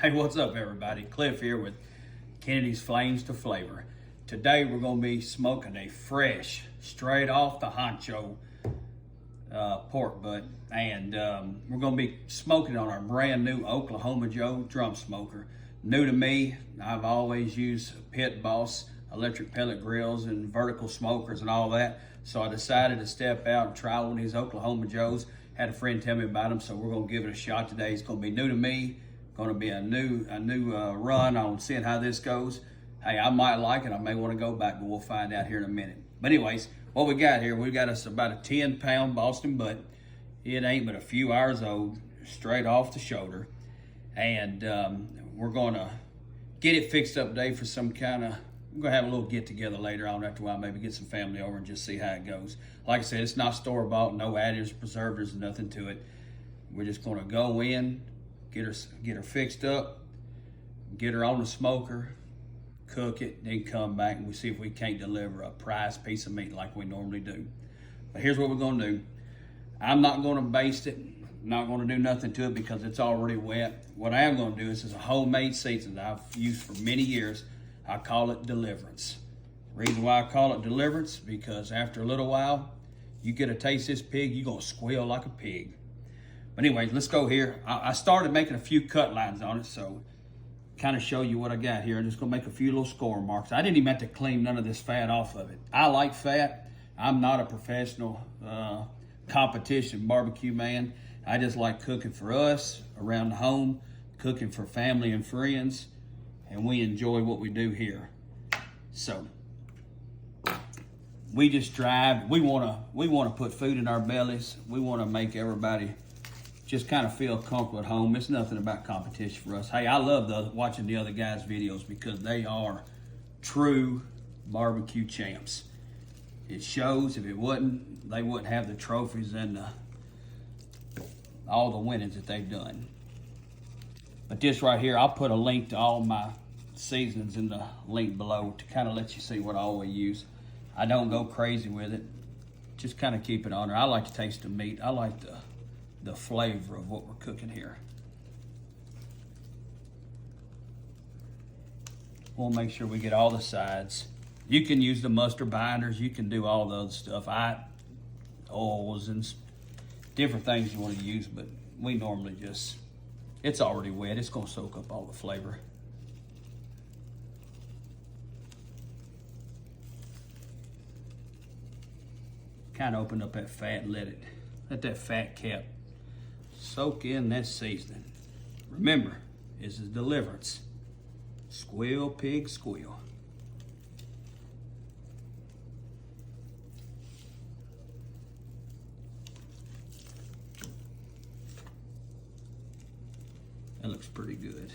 Hey, what's up, everybody? Cliff here with Kennedy's Flames to Flavor. Today we're going to be smoking a fresh, straight off the honcho pork butt, and we're going to be smoking on our brand new Oklahoma Joe drum smoker. New to me. I've always used Pit Boss electric pellet grills and vertical smokers and all that, so I decided to step out and try one of these Oklahoma Joes. Had a friend tell me about them, so we're going to give it a shot today. It's going to be new to me. Going to be a new run on seeing how this goes. Hey, I might like it. I may want to go back, but we'll find out here in a minute. But anyways, what we got here, we got us about a 10-pound Boston butt. It ain't but a few hours old, straight off the shoulder. And we're going to get it fixed up today for some kind of, we're going to have a little get together later on after a while, maybe get some family over and just see how it goes. Like I said, it's not store-bought, no additives, preservatives, nothing to it. We're just going to go in, get her fixed up, get her on the smoker, cook it, then come back and we see if we can't deliver a prized piece of meat like we normally do. But here's what we're gonna do. I'm not gonna baste it, not gonna do nothing to it because it's already wet. What I am gonna do is a homemade seasoning that I've used for many years. I call it Deliverance. The reason why I call it Deliverance, because after a little while, you get a taste of this pig, you're gonna squeal like a pig. But anyways, let's go here. I started making a few cut lines on it, so kind of show you what I got here. I'm just gonna make a few little score marks. I didn't even have to clean none of this fat off of it. I like fat. I'm not a professional competition barbecue man. I just like cooking for us around the home, cooking for family and friends, and we enjoy what we do here. So we just drive. We wanna put food in our bellies. We wanna make everybody just kind of feel comfortable at home. It's nothing about competition for us. Hey, I love watching the other guys' videos because they are true barbecue champs. It shows. If it wasn't, they wouldn't have the trophies and all the winnings that they've done. But this right here, I'll put a link to all my seasonings in the link below to kind of let you see what I always use. I don't go crazy with it. Just kind of keep it on there. I like to taste the meat. I like the flavor of what we're cooking here. We'll make sure we get all the sides. You can use the mustard binders. You can do all the other stuff. Oils and different things you want to use, but we normally just, it's already wet. It's gonna soak up all the flavor. Kind of open up that fat and let that fat cap soak in that seasoning. Remember, this is Deliverance. Squeal, pig, squeal. That looks pretty good.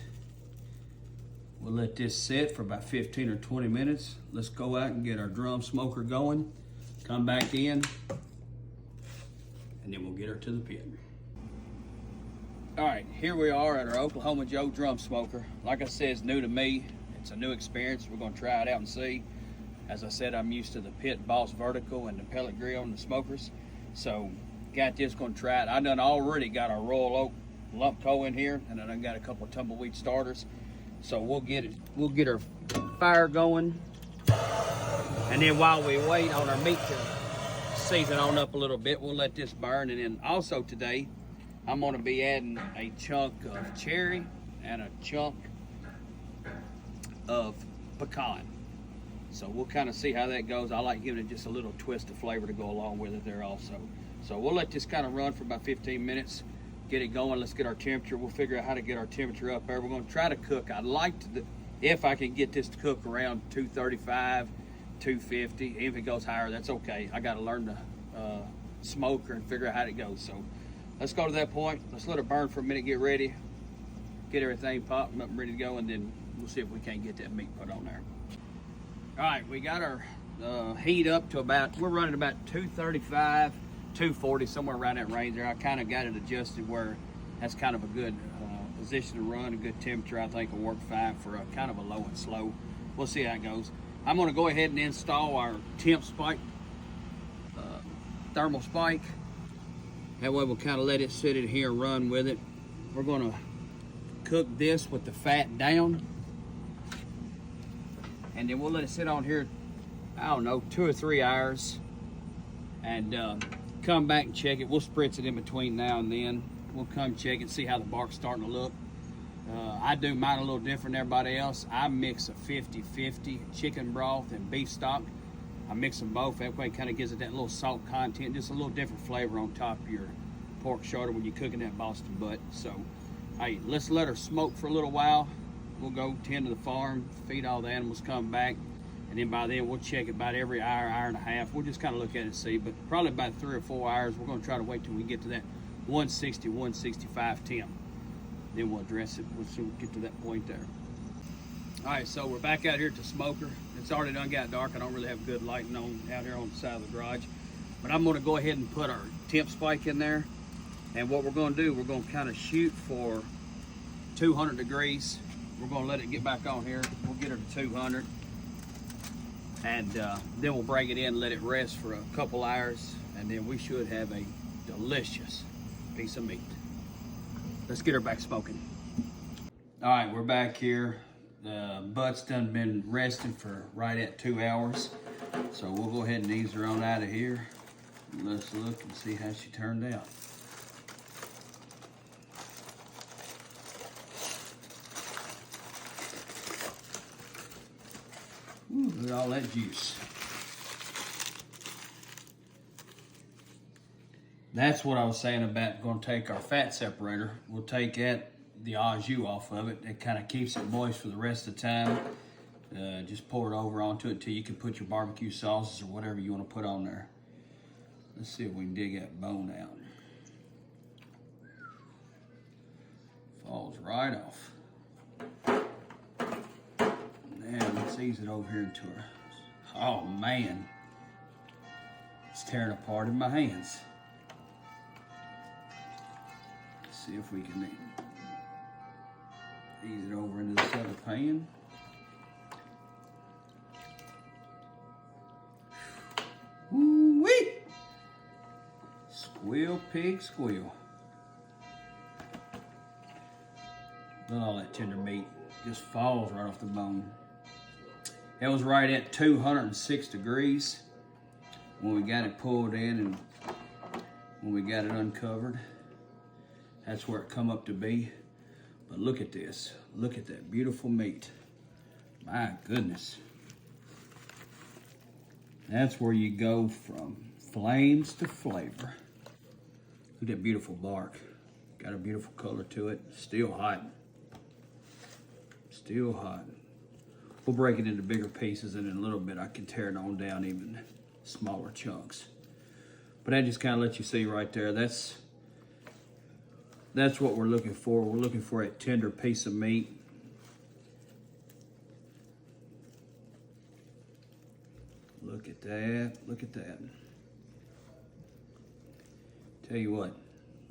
We'll let this sit for about 15 or 20 minutes. Let's go out and get our drum smoker going. Come back in, and then we'll get her to the pit. All right, here we are at our Oklahoma Joe drum smoker. Like I said, it's new to me. It's a new experience. We're gonna try it out and see. As I said, I'm used to the Pit Boss vertical and the pellet grill and the smokers. So got this, gonna try it. I done already got our Royal Oak lump coal in here, and I done got a couple of tumbleweed starters. So we'll get our fire going. And then while we wait on our meat to season on up a little bit, we'll let this burn. And then also today, I'm gonna be adding a chunk of cherry and a chunk of pecan. So we'll kind of see how that goes. I like giving it just a little twist of flavor to go along with it there also. So we'll let this kind of run for about 15 minutes, get it going. Let's get our temperature. We'll figure out how to get our temperature up there. We're gonna try to cook. I'd like to, if I can get this to cook around 235, 250. If it goes higher, that's okay. I gotta learn the smoker and figure out how it goes. So let's go to that point. Let's let it burn for a minute, get ready, get everything popped up and ready to go, and then we'll see if we can't get that meat put on there. All right, we got our heat up to about, we're running about 235, 240, somewhere around that range there. I kind of got it adjusted where that's kind of a good position to run, a good temperature. I think will work fine for a kind of a low and slow. We'll see how it goes. I'm gonna go ahead and install our temp spike, thermal spike. That way we'll kind of let it sit in here and run with it. We're gonna cook this with the fat down. And then we'll let it sit on here, I don't know, 2 or 3 hours. And come back and check it. We'll spritz it in between now and then. We'll come check it, see how the bark's starting to look. I do mine a little different than everybody else. I mix a 50-50 chicken broth and beef stock. I mix them both. That way it kind of gives it that little salt content, just a little different flavor on top of your pork shoulder when you're cooking that Boston butt. So, hey, let's let her smoke for a little while. We'll go tend to the farm, feed all the animals, come back. And then by then, we'll check it about every hour, hour and a half. We'll just kind of look at it and see. But probably about 3 or 4 hours, we're going to try to wait till we get to that 160, 165 temp. Then we'll address it. We'll get to that point there. All right, so we're back out here at the smoker. It's already done got dark. I don't really have good lighting on out here on the side of the garage. But I'm going to go ahead and put our temp spike in there. And what we're going to do, we're going to kind of shoot for 200 degrees. We're going to let it get back on here. We'll get her to 200. And then we'll bring it in and let it rest for a couple hours. And then we should have a delicious piece of meat. Let's get her back smoking. All right, we're back here. The butt's done been resting for right at 2 hours. So we'll go ahead and ease her on out of here. Let's look and see how she turned out. Ooh, look at all that juice. That's what I was saying about going to take our fat separator. We'll take the au jus off of it. It kind of keeps it moist for the rest of the time. Just pour it over onto it till you can put your barbecue sauces or whatever you want to put on there. Let's see if we can dig that bone out. Falls right off. Now let's ease it over here into her. Oh man, it's tearing apart in my hands. Let's see if we can ease it over into this other pan. Woo-wee! Squeal, pig, squeal. Look at all that tender meat. Just falls right off the bone. It was right at 206 degrees when we got it pulled in and when we got it uncovered. That's where it come up to be. But look at this. Look at that beautiful meat. My goodness. That's where you go from flames to flavor. Look at that beautiful bark. Got a beautiful color to it. Still hot. Still hot. We'll break it into bigger pieces, and in a little bit I can tear it on down even smaller chunks. But that just kind of lets you see right there. That's what we're looking for. We're looking for a tender piece of meat. Look at that. Look at that. Tell you what,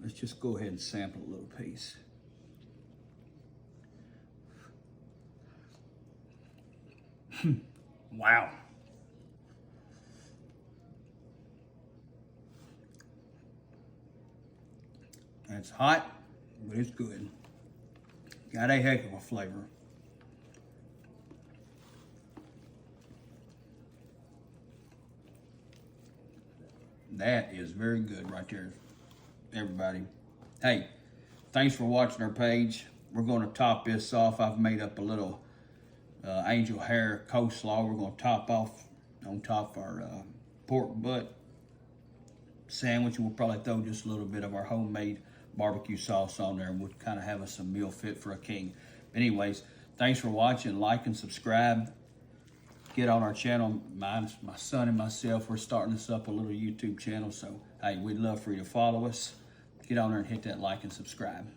let's just go ahead and sample a little piece. Wow. It's hot, but it's good. Got a heck of a flavor. That is very good right there, everybody. Hey, thanks for watching our page. We're going to top this off. I've made up a little angel hair coleslaw. We're going to top off on top of our pork butt sandwich. We'll probably throw just a little bit of our homemade barbecue sauce on there, and we'll kind of have us a meal fit for a king. Anyways, thanks for watching. Like and subscribe. Get on our channel. My son and myself, we're starting this up a little YouTube channel. So, hey, we'd love for you to follow us. Get on there and hit that like and subscribe.